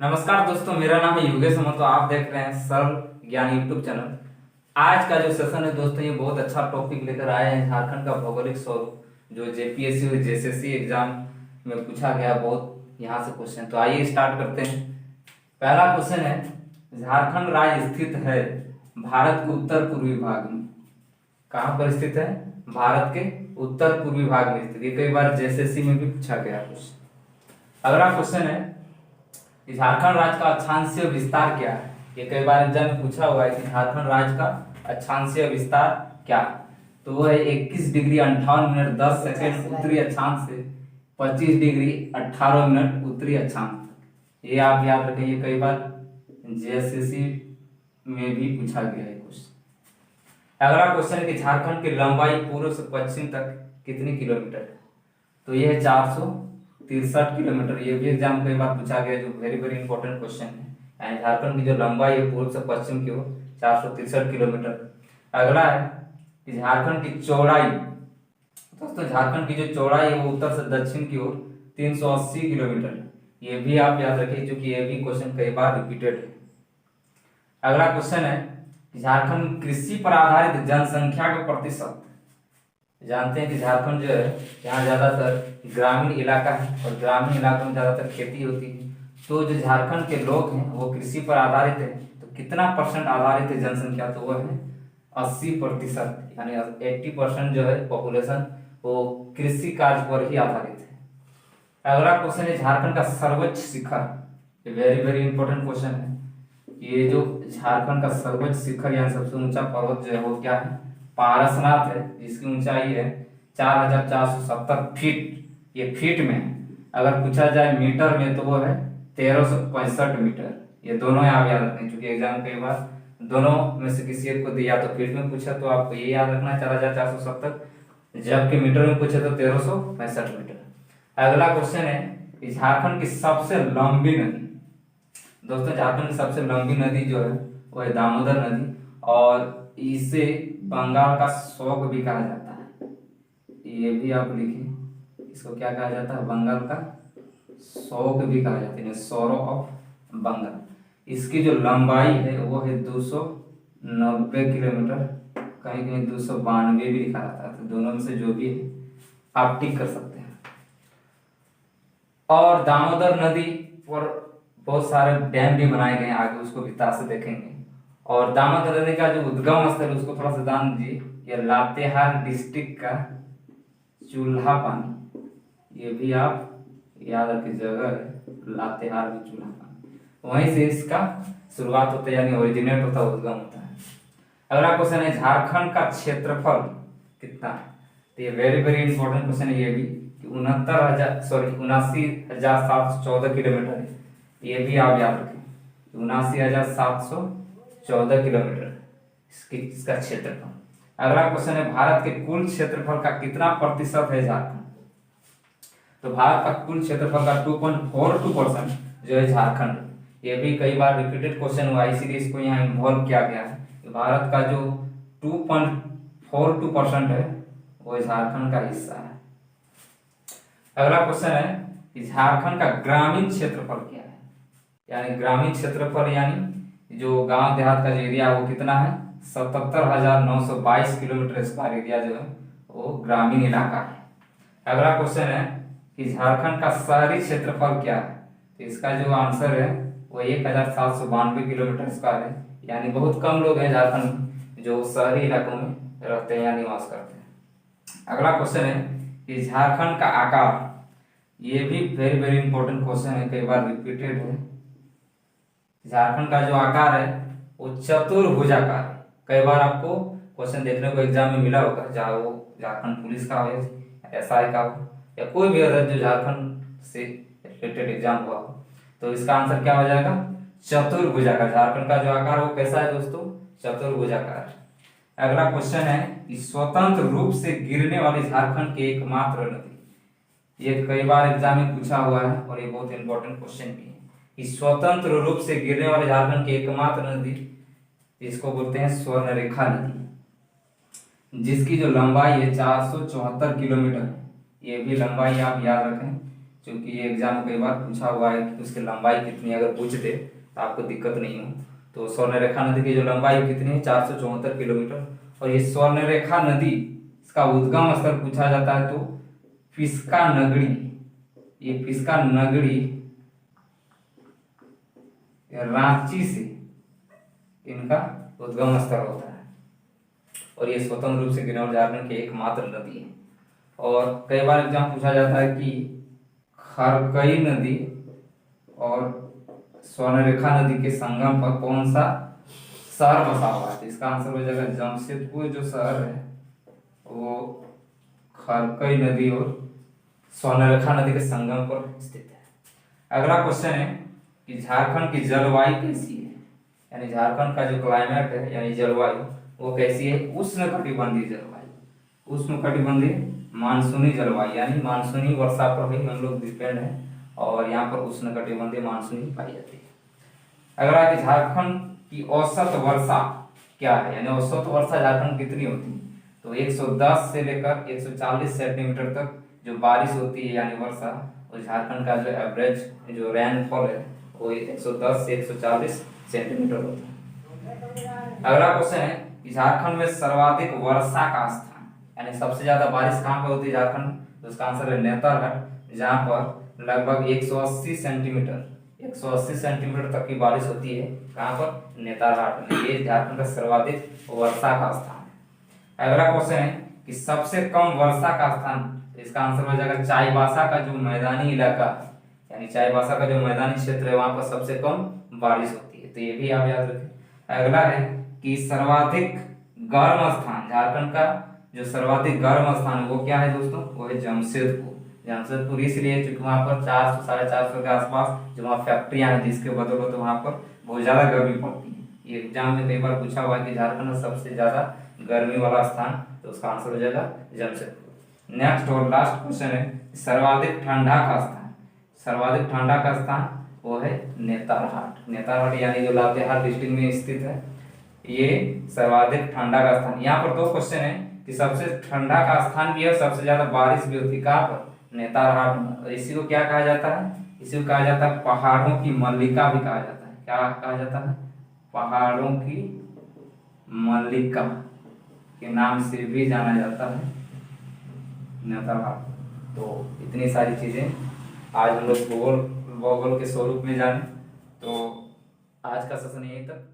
नमस्कार दोस्तों, मेरा नाम है योगेश समर। तो आप देख रहे हैं सरल ज्ञान यूट्यूब चैनल। आज का जो सेशन है दोस्तों, ये बहुत अच्छा टॉपिक लेकर आए हैं। झारखंड का भौगोलिक स्वरूप जो जेपीएससी और जेएसएससी एग्जाम में पूछा गया, बहुत यहाँ से क्वेश्चन। तो आइए स्टार्ट करते हैं। पहला क्वेश्चन है, झारखंड राज्य स्थित है भारत के उत्तर पूर्वी भाग में। कहाँ पर स्थित है? भारत के उत्तर पूर्वी भाग में स्थित। ये कई बार जेएसएससी में भी पूछा गया कुछ। अगला क्वेश्चन है, झारखंड राज्य का अक्षांशीय विस्तार क्या है? ये कई बार एग्जाम में पूछा हुआ है कि झारखंड राज्य का अक्षांशीय विस्तार क्या है? तो वो है 21 डिग्री 58 मिनट 10 सेकेंड उत्तरी अक्षांश से 25 डिग्री 18 मिनट उत्तरी अक्षांश तक। ये आप याद रखें, ये कई बार जेएसएससी में भी पूछा गया है क्वेश्चन। अगला क्वेश्चन है कि झारखंड की लंबाई पूर्व से पश्चिम तक कितनी किलोमीटर है? तो ये है 463 किलोमीटर। ये भी एग्जाम कई बार पूछा गया, जो वेरी वेरी इंपॉर्टेंट क्वेश्चन है। यानी झारखंड की जो लंबाई है पूर्व से पश्चिम की ओर 463 किलोमीटर। अगला है कि झारखंड की चौड़ाई। दोस्तों, झारखंड की जो चौड़ाई है वो उत्तर से दक्षिण की ओर 380 किलोमीटर है। ये भी आप याद रखिए, क्योंकि ये भी क्वेश्चन कई बार रिपीटेड है। अगला क्वेश्चन है, झारखंड कृषि पर आधारित जनसंख्या का प्रतिशत। जानते हैं कि झारखंड जो है, यहाँ ज्यादातर ग्रामीण इलाका है और ग्रामीण इलाकों में ज्यादातर खेती होती है। तो जो झारखंड के लोग हैं वो कृषि पर आधारित है। तो कितना परसेंट आधारित है जनसंख्या? तो वो है 80%। यानी 80% जो है पॉपुलेशन वो कृषि कार्य पर ही आधारित है। अगला क्वेश्चन है, झारखंड का सर्वोच्च शिखर। ये वेरी वेरी इंपॉर्टेंट क्वेश्चन है। ये जो झारखंड का सर्वोच्च शिखर यानी सबसे ऊंचा पर्वत जो है वो क्या है? पारसनाथ है, जिसकी ऊंचाई है 4470 फीट। ये फीट में है। अगर पूछा जाए मीटर में तो वो है 1365 मीटर। ये दोनों आप याद रखें, क्योंकि एग्जाम कई बार दोनों में से किसी एक को दिया तो फीट में पूछा तो आपको ये याद रखना 4470, जबकि मीटर में पूछे तो 1365 मीटर। अगला क्वेश्चन है कि झारखंड की सबसे लंबी नदी। दोस्तों, झारखंड की सबसे लंबी नदी जो है वो है दामोदर नदी, और इसे बंगाल का शोक भी कहा जाता है। ये भी आप लिखें, इसको क्या कहा जाता है? बंगाल का शोक भी कहा जाता है, सोरो ऑफ बंगाल। इसकी जो लंबाई है वो है 290 किलोमीटर, कहीं कहीं 292 भी लिखा जाता है। तो दोनों में से जो भी है आप टिक कर सकते हैं। और दामोदर नदी पर बहुत सारे डैम भी बनाए गए हैं, आगे उसको विस्तार से देखेंगे। और दामोदर नदी का जो उद्गम स्थल है उसको थोड़ा सा ध्यान दीजिए, ये लातेहार डिस्ट्रिक्ट का चूल्हा पानी। ये भी आप याद रखिए, जगह है लातेहार में चूल्हा पानी, वहीं से इसका शुरुआत होता है, यानी ओरिजिनेट होता है, उद्गम होता है। अगला क्वेश्चन है, झारखंड का क्षेत्रफल कितना है? तो ये वेरी वेरी इंपॉर्टेंट क्वेश्चन है। ये भी 79,714 किलोमीटर है। ये भी आप याद रखें, 79,714 किलोमीटर इसका क्षेत्रफल। अगला क्वेश्चन है, भारत के कुल क्षेत्रफल का कितना प्रतिशत है झारखंड? तो भारत का कुल क्षेत्रफल का 2.42% जो है झारखंड। ये भी कई बार रिपीटेड क्वेश्चन हुआ, इसीलिए इसको यहाँ इन्वॉल्व किया गया है। भारत का जो 2.42% है वो झारखंड का हिस्सा है। अगला क्वेश्चन है कि झारखंड का ग्रामीण क्षेत्रफल क्या है? यानी ग्रामीण क्षेत्रफल यानी जो गांव देहात का जो एरिया है वो कितना है? 77,922 किलोमीटर स्क्वायर एरिया जो है वो ग्रामीण इलाका है। अगला क्वेश्चन है कि झारखंड का शहरी क्षेत्रफल क्या है? तो इसका जो आंसर है वो 1,792 किलोमीटर स्क्वायर है। यानी बहुत कम लोग हैं झारखंड जो शहरी इलाकों में रहते हैं या निवास करते हैं। अगला क्वेश्चन है कि झारखंड का आकार। ये भी वेरी वेरी इंपॉर्टेंट क्वेश्चन है, कई बार रिपीटेड है। झारखंड का जो आकार है वो चतुर्भुजाकार है। कई बार आपको क्वेश्चन देखने को एग्जाम में मिला होगा, चाहे वो झारखंड पुलिस का हो, एसआई का हो, या कोई भी अदर जो झारखंड से रिलेटेड एग्जाम हुआ हो। तो इसका आंसर क्या हो जाएगा? चतुर्भुजाकार। झारखंड का जो आकार वो कैसा है दोस्तों? चतुर्भुजाकार। अगला क्वेश्चन है कि स्वतंत्र रूप से गिरने वाली झारखंड की एकमात्र नदी। ये कई बार एग्जाम में पूछा हुआ है और ये बहुत इंपॉर्टेंट क्वेश्चन भी है कि स्वतंत्र रूप से गिरने वाली झारखंड की एकमात्र नदी, इसको बोलते हैं स्वर्णरेखा नदी, जिसकी जो लंबाई है 474 किलोमीटर। ये भी लंबाई आप याद रखें, क्योंकि ये एग्जाम में कई बार पूछा हुआ है कि उसकी लंबाई कितनी है। अगर पूछ दे तो आपको दिक्कत नहीं हो। तो स्वर्णरेखा नदी की जो लंबाई कितनी है, 474 किलोमीटर। और ये स्वर्णरेखा नदी, इसका उद्गम स्थल पूछा जाता है तो पिस्का नगरी, ये पिस्का नगरी रांची से इनका उद्गम स्थल होता है। और ये स्वतंत्र रूप से गिरौर झारखंड की एकमात्र नदी है। और कई बार एग्जाम पूछा जाता है कि खरकई नदी और स्वर्णरेखा नदी के संगम पर कौन सा शहर बसा हुआ है। इसका आंसर हो जाएगा जमशेदपुर जो शहर है वो खरकई नदी और स्वर्णरेखा नदी के संगम पर स्थित है। अगला क्वेश्चन है कि झारखंड की जलवायु कैसी है, यानी झारखंड का जो क्लाइमेट है यानी जलवायु वो कैसी है। उष्णकटिबंधीय जलवायु, उष्णकटिबंधीय मानसूनी जलवायु, यानी मानसूनी वर्षा पर भी हम लोग डिपेंड है और यहाँ पर उष्णकटिबंधीय मानसूनी पाई जाती है। अगला कि झारखंड की औसत वर्षा क्या है, यानी औसत वर्षा झारखंड कितनी होती है। तो 110 से लेकर 140 सेंटीमीटर तक जो बारिश होती है यानी वर्षा, और झारखंड का जो एवरेज जो रेनफॉल है वो 110 से 140 सेंटीमीटर होता है। अगला क्वेश्चन है कि झारखंड में सर्वाधिक वर्षा का स्थान, यानी सबसे ज्यादा बारिश कहाँ पे होती है झारखंड, तो उसका आंसर है नेतरहाट, जहाँ पर लगभग 180 सेंटीमीटर तक की बारिश होती है। कहाँ पर, नेतरहाट में। ये झारखंड का सर्वाधिक वर्षा का स्थान है। अगला क्वेश्चन है कि सबसे कम वर्षा का स्थान, तो इसका आंसर हो जाएगा चाईबासा का जो मैदानी इलाका, यानी चाईबासा का जो मैदानी क्षेत्र है वहां पर सबसे कम बारिश होती है। तो ये भी आप याद रखें। अगला है कि सर्वाधिक गर्म स्थान, झारखंड का जो सर्वाधिक गर्म स्थान है वो क्या है दोस्तों, वो है जमशेदपुर। जमशेदपुर इसलिए क्योंकि वहां पर 400 450 के आसपास जो वहाँ फैक्ट्रियां हैं जिसके बदौलत वहां पर बहुत ज्यादा गर्मी पड़ती है। ये एग्जाम में कई बार पूछा हुआ है कि झारखंड में सबसे ज्यादा गर्मी वाला स्थान, तो उसका आंसर हो जाएगा जमशेदपुर। नेक्स्ट और लास्ट क्वेश्चन है सर्वाधिक ठंडा का स्थान, सर्वाधिक ठंडा का स्थान वो है नेतरहाट। नेतरहाट यानी जो लातेहार डिस्ट्रिक्ट में स्थित है, ये सर्वाधिक ठंडा का स्थान। यहाँ पर दो क्वेश्चन है कि सबसे ठंडा का स्थान भी है, सबसे ज्यादा बारिश भी होती है कहाँ पर, नेतरहाट में। इसी को क्या कहा जाता है, इसी को कहा जाता है पहाड़ों की मल्लिका भी कहा जाता है। क्या कहा जाता है, पहाड़ों की मल्लिका के नाम से भी जाना जाता है नेतरहाट। तो इतनी सारी चीजें आज हम लोग भूगोल के स्वरूप में जाने। तो आज का सेशन यहीं तक।